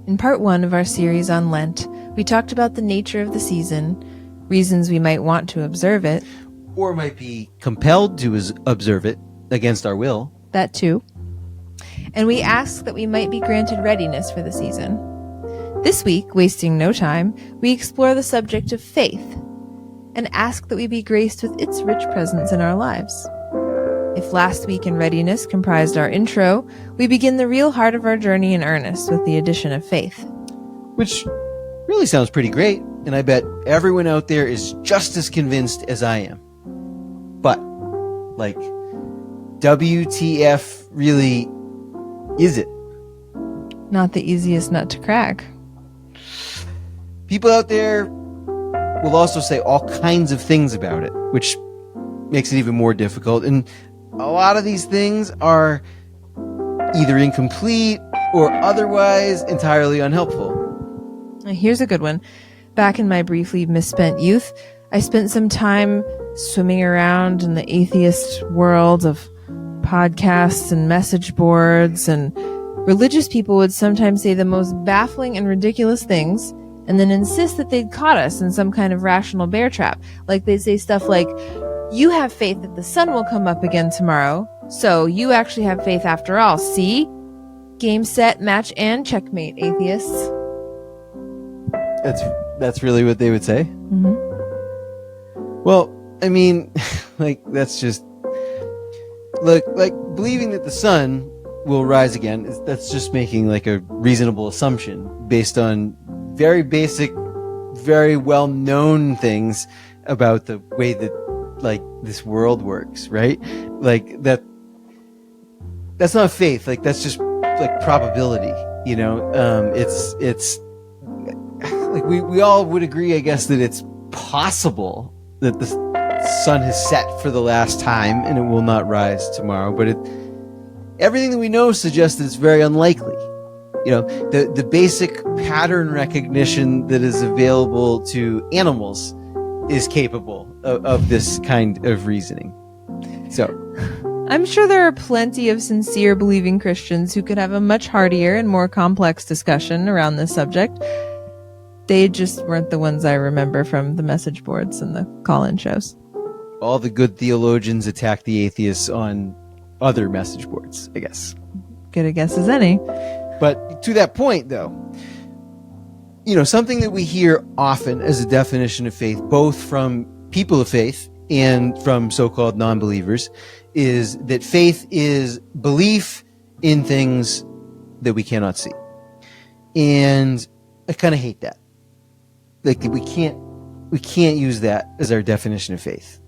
In part 1 of our series on Lent, we talked about the nature of the season, reasons we might want to observe it. Or might be compelled to observe it against our will. That too. And we asked that we might be granted readiness for the season. This week, wasting no time, we explore the subject of faith and ask that we be graced with its rich presence in our lives. If last week in readiness comprised our intro, we begin the real heart of our journey in earnest with the addition of faith. Which really sounds pretty great, and I bet everyone out there is just as convinced as I am. But, like, WTF really is it? Not the easiest nut to crack. People out there will also say all kinds of things about it, which makes it even more difficult. And a lot of these things are either incomplete or otherwise entirely unhelpful. Here's a good one. Back in my briefly misspent youth, I spent some time swimming around in the atheist world of podcasts and message boards, and religious people would sometimes say the most baffling and ridiculous things and then insist that they'd caught us in some kind of rational bear trap. Like they'd say stuff like, "You have faith that the sun will come up again tomorrow, so you actually have faith after all. See? Game, set, match, and checkmate, atheists." That's really what they would say? Mm-hmm. Well, I mean, like, that's just... Look, like, believing that the sun will rise again, that's just making, like, a reasonable assumption based on very basic, very well-known things about the way that, like, this world works, right? Like, that's not faith. Like, that's just, like, probability, you know? It's like, we all would agree, I guess, that it's possible that the sun has set for the last time and it will not rise tomorrow, but everything that we know suggests that it's very unlikely. You know, the basic pattern recognition that is available to animals is capable of this kind of reasoning. So, I'm sure there are plenty of sincere believing Christians who could have a much heartier and more complex discussion around this subject. They just weren't the ones I remember from the message boards and the call-in shows. All the good theologians attack the atheists on other message boards, I guess. Good a guess as any. But to that point, though, you know, something that we hear often as a definition of faith, both from people of faith and from so-called non-believers, is that faith is belief in things that we cannot see. And I kind of hate that. Like, we can't use that as our definition of faith.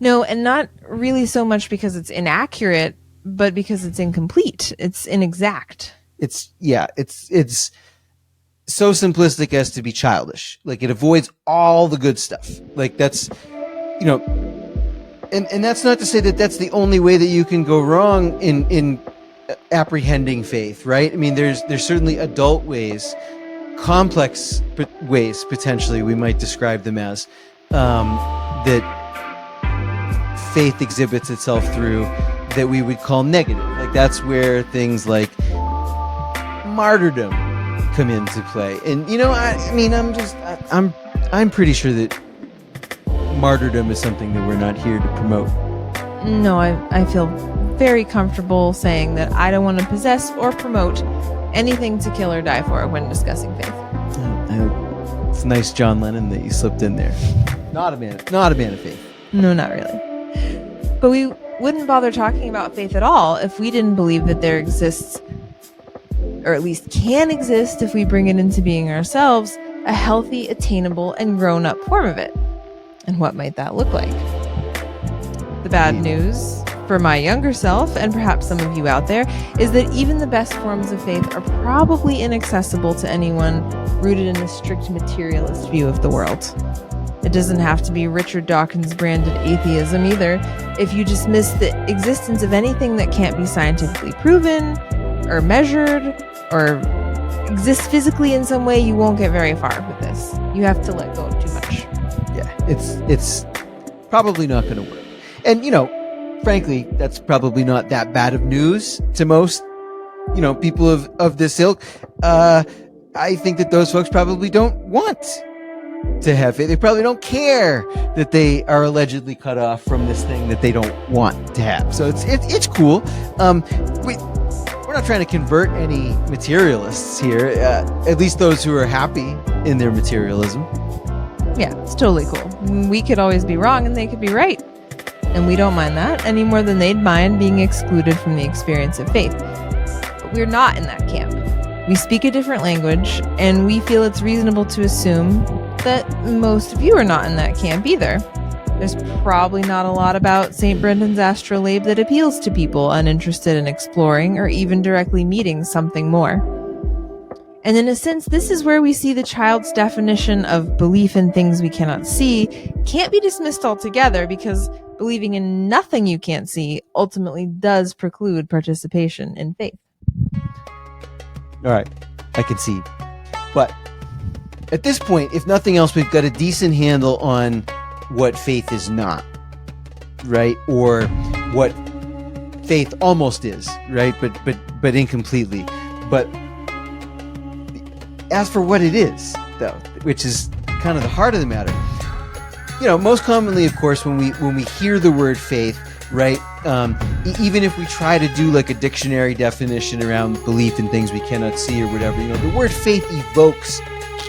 No, and not really so much because it's inaccurate, but because it's incomplete. It's inexact. It's so simplistic as to be childish. Like, it avoids all the good stuff. Like, that's, you know, and that's not to say that that's the only way that you can go wrong in apprehending faith, right? I mean, there's certainly adult ways, complex ways, potentially, we might describe them as, that faith exhibits itself through that we would call negative. Like, that's where things like martyrdom come into play. And, you know, I'm pretty sure that martyrdom is something that we're not here to promote. No, I feel very comfortable saying that I don't want to possess or promote anything to kill or die for when discussing faith. It's nice, John Lennon, that you slipped in there. Not a man of faith. No, not really. But we wouldn't bother talking about faith at all if we didn't believe that there exists, or at least can exist if we bring it into being ourselves, a healthy, attainable, and grown-up form of it. And what might that look like? The bad news for my younger self, and perhaps some of you out there, is that even the best forms of faith are probably inaccessible to anyone rooted in a strict materialist view of the world. It doesn't have to be Richard Dawkins branded atheism either. If you dismiss the existence of anything that can't be scientifically proven or measured or exists physically in some way, you won't get very far with this. You have to let go of too much. Yeah, it's probably not going to work. And, you know, frankly, that's probably not that bad of news to most, you know, people of this ilk. I think that those folks probably don't want to have faith. They probably don't care that they are allegedly cut off from this thing that they don't want to have. So it's cool. We're not trying to convert any materialists here, at least those who are happy in their materialism. Yeah, it's totally cool. We could always be wrong and they could be right. And we don't mind that any more than they'd mind being excluded from the experience of faith. But we're not in that camp. We speak a different language, and we feel it's reasonable to assume that most of you are not in that camp either. There's probably not a lot about St. Brendan's astrolabe that appeals to people uninterested in exploring or even directly meeting something more. And in a sense, this is where we see the child's definition of belief in things we cannot see can't be dismissed altogether, because believing in nothing you can't see ultimately does preclude participation in faith. All right, I concede. But at this point, if nothing else, we've got a decent handle on what faith is not, right? Or what faith almost is, right? But incompletely. But as for what it is, though, which is kind of the heart of the matter, most commonly, of course, when we hear the word faith, right? Even if we try to do like a dictionary definition around belief in things we cannot see or whatever, the word faith evokes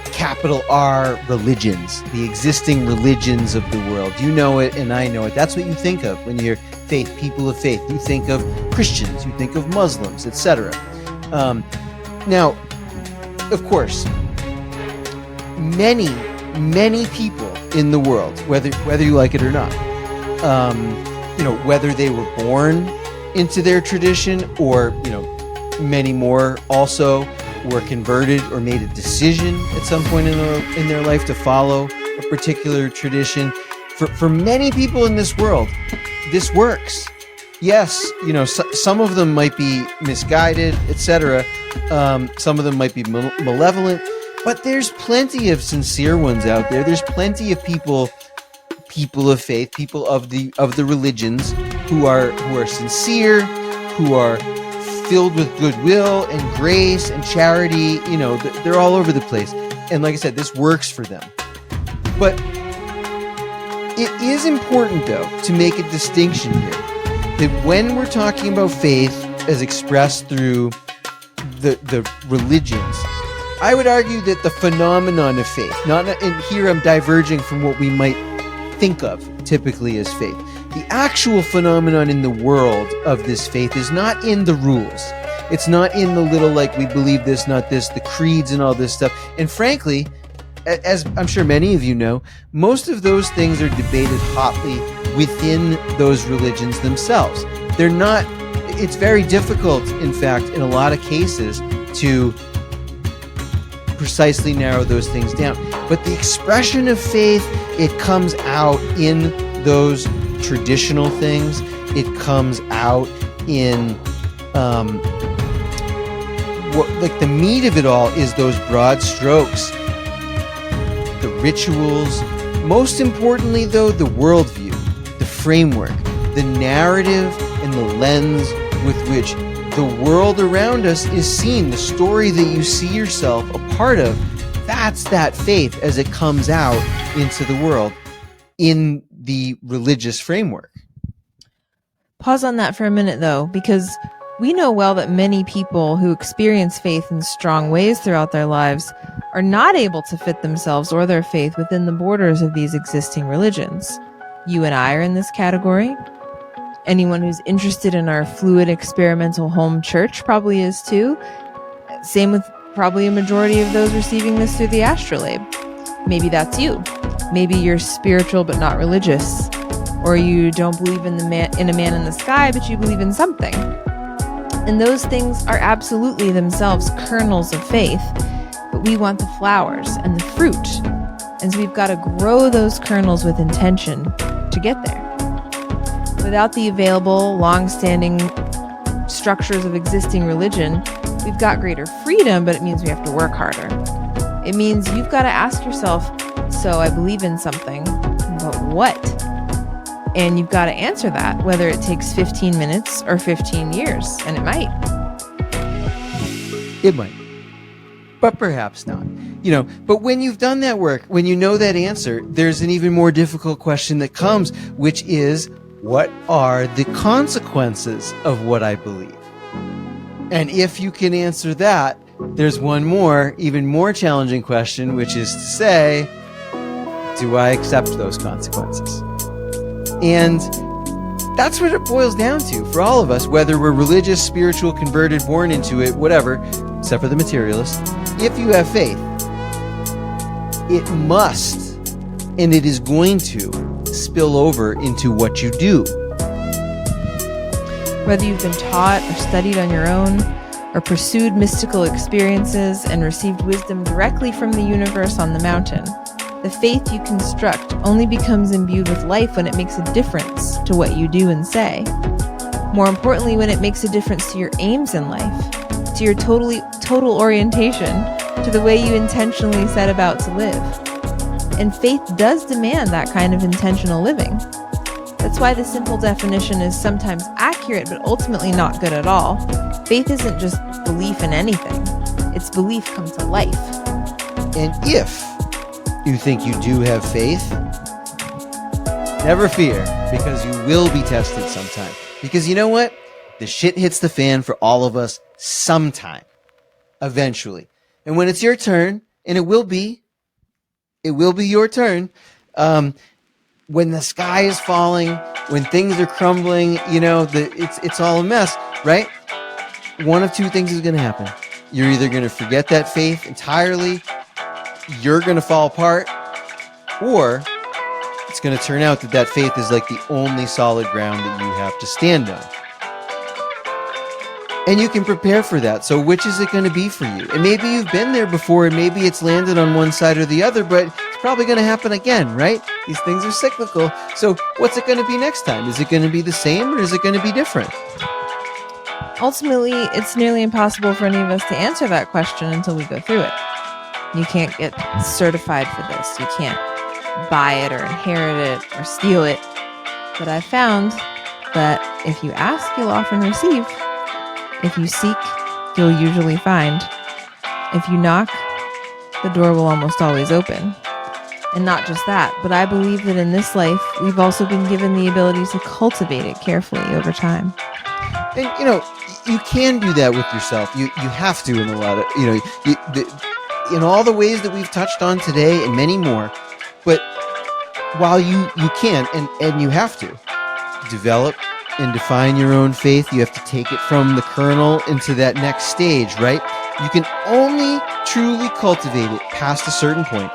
capital R religions, the existing religions of the world. You know it and I know it. That's what you think of when you hear faith, people of faith. You think of Christians, you think of Muslims, etc. Now, of course, many people in the world, whether you like it or not, whether they were born into their tradition or, many more also were converted or made a decision at some point in their life to follow a particular tradition. For many people in this world, this works. Yes, some of them might be misguided, etc. Some of them might be malevolent, but there's plenty of sincere ones out there. There's plenty of people of faith, people of the religions who are sincere, who are filled with goodwill and grace and charity. They're all over the place. And like I said, this works for them. But it is important, though, to make a distinction here, that when we're talking about faith as expressed through the religions, I would argue that the phenomenon of faith, and here I'm diverging from what we might think of typically as faith. The actual phenomenon in the world of this faith is not in the rules. It's not in the little, like, we believe this, not this, the creeds and all this stuff. And frankly, as I'm sure many of you know, most of those things are debated hotly within those religions themselves. It's very difficult, in fact, in a lot of cases, to precisely narrow those things down. But the expression of faith, it comes out in those traditional things. It comes out in the meat of it all is those broad strokes, the rituals, most importantly though, the worldview, the framework, the narrative and the lens with which the world around us is seen, the story that you see yourself a part of. That's that faith as it comes out into the world in the religious framework. Pause on that for a minute, though, because we know well that many people who experience faith in strong ways throughout their lives are not able to fit themselves or their faith within the borders of these existing religions. You and I are in this category. Anyone who's interested in our fluid experimental home church probably is too. Same with probably a majority of those receiving this through the astrolabe. Maybe that's you. Maybe you're spiritual but not religious. Or you don't believe in a man in the sky, but you believe in something. And those things are absolutely themselves kernels of faith, but we want the flowers and the fruit. And so we've got to grow those kernels with intention to get there. Without the available, long-standing structures of existing religion, we've got greater freedom, but it means we have to work harder. It means you've got to ask yourself, so I believe in something, but what? And you've got to answer that, whether it takes 15 minutes or 15 years, and it might. It might. but perhaps not. But when you've done that work, when you know that answer, there's an even more difficult question that comes, which is, what are the consequences of what I believe? And if you can answer that, there's one more, even more challenging question, which is to say, do I accept those consequences? And that's what it boils down to for all of us, whether we're religious, spiritual, converted, born into it, whatever, except for the materialist. If you have faith, it must, and it is going to, spill over into what you do. Whether you've been taught or studied on your own, or pursued mystical experiences and received wisdom directly from the universe on the mountain, the faith you construct only becomes imbued with life when it makes a difference to what you do and say. More importantly, when it makes a difference to your aims in life, to your total orientation, to the way you intentionally set about to live. And faith does demand that kind of intentional living. That's why the simple definition is sometimes accurate, but ultimately not good at all. Faith isn't just belief in anything. It's belief come to life. And if you think you do have faith, never fear, because you will be tested sometime. Because you know what? The shit hits the fan for all of us sometime. Eventually. And when it's your turn, and it will be your turn, when the sky is falling, when things are crumbling, it's all a mess, right? One of two things is going to happen. You're either going to forget that faith entirely, you're going to fall apart, or it's going to turn out that faith is like the only solid ground that you have to stand on. And you can prepare for that. So which is it going to be for you? And maybe you've been there before, and maybe it's landed on one side or the other, but it's probably going to happen again, right? These things are cyclical. So what's it going to be next time? Is it going to be the same, or is it going to be different? Ultimately, it's nearly impossible for any of us to answer that question until we go through it. You can't get certified for this. You can't buy it or inherit it or steal it. But I've found that if you ask, you'll often receive. If you seek, you'll usually find. If you knock, the door will almost always open. And not just that, but I believe that in this life, we've also been given the ability to cultivate it carefully over time. And, you can do that with yourself. You have to in a lot of, in all the ways that we've touched on today and many more. But while you can, and you have to develop and define your own faith, you have to take it from the kernel into that next stage, right? You can only truly cultivate it past a certain point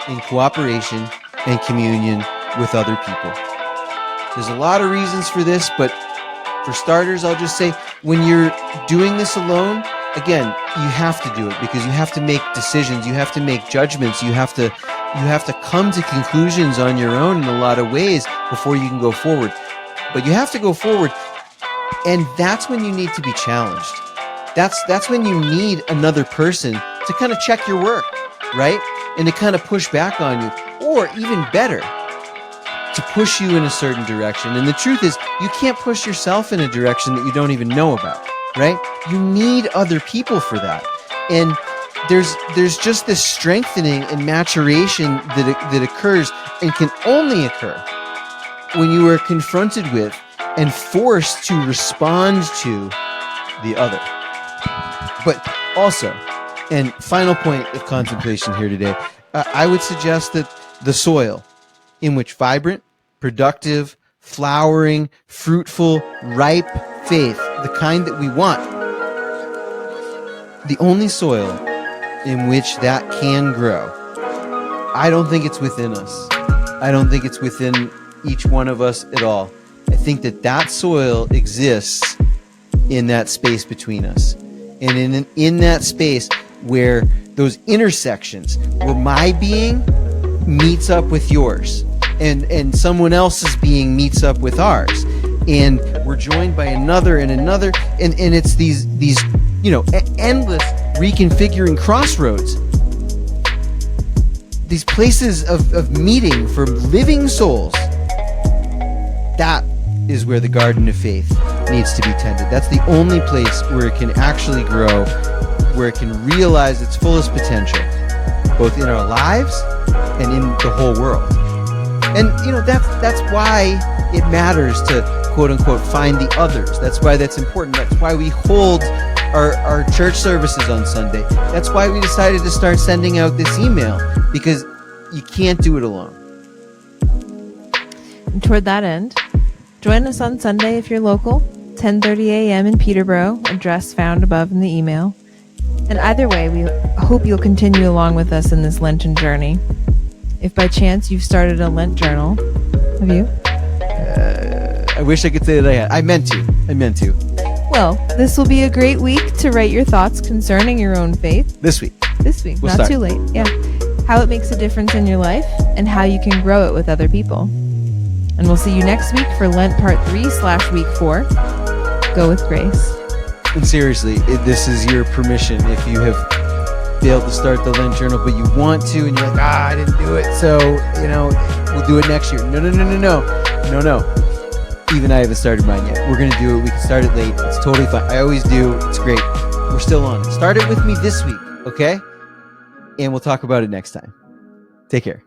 in cooperation and communion with other people. There's a lot of reasons for this, but for starters, I'll just say, when you're doing this alone, again, you have to do it because you have to make decisions, you have to make judgments, you have to come to conclusions on your own in a lot of ways before you can go forward. But you have to go forward, and that's when you need to be challenged. That's when you need another person to kind of check your work, right? And to kind of push back on you, or even better, to push you in a certain direction. And the truth is, you can't push yourself in a direction that you don't even know about, right? You need other people for that. And there's just this strengthening and maturation that occurs and can only occur when you are confronted with and forced to respond to the other. But also, and final point of contemplation here today, I would suggest that the soil in which vibrant, productive, flowering, fruitful, ripe faith, the kind that we want, the only soil in which that can grow, I don't think it's within us. I don't think it's within each one of us at all. I think that soil exists in that space between us. And in that space where those intersections, where my being meets up with yours, and someone else's being meets up with ours, and we're joined by another and another, and it's these endless reconfiguring crossroads, these places of meeting for living souls. That is where the garden of faith needs to be tended. That's the only place where it can actually grow where it can realize its fullest potential, both in our lives and in the whole world. And that's why it matters to quote unquote find the others. That's why that's important. That's why we hold our church services on Sunday. That's why we decided to start sending out this email, because you can't do it alone. And toward that end, join us on Sunday if you're local, 10:30 a.m. in Peterborough, address found above in the email. And either way, we hope you'll continue along with us in this Lenten journey. If by chance you've started a Lent journal, have you? I wish I could say that I had. I meant to. Well, this will be a great week to write your thoughts concerning your own faith. This week. We'll Not start. too late. Yeah. How it makes a difference in your life and how you can grow it with other people. And we'll see you next week for Lent Part 3/Week 4. Go with grace. And seriously, this is your permission. If you have failed to start the Lent journal, but you want to, and you're like, I didn't do it, so, we'll do it next year. No. Even I haven't started mine yet. We're going to do it. We can start it late. It's totally fine. I always do. It's great. We're still on it. Start it with me this week, okay? And we'll talk about it next time. Take care.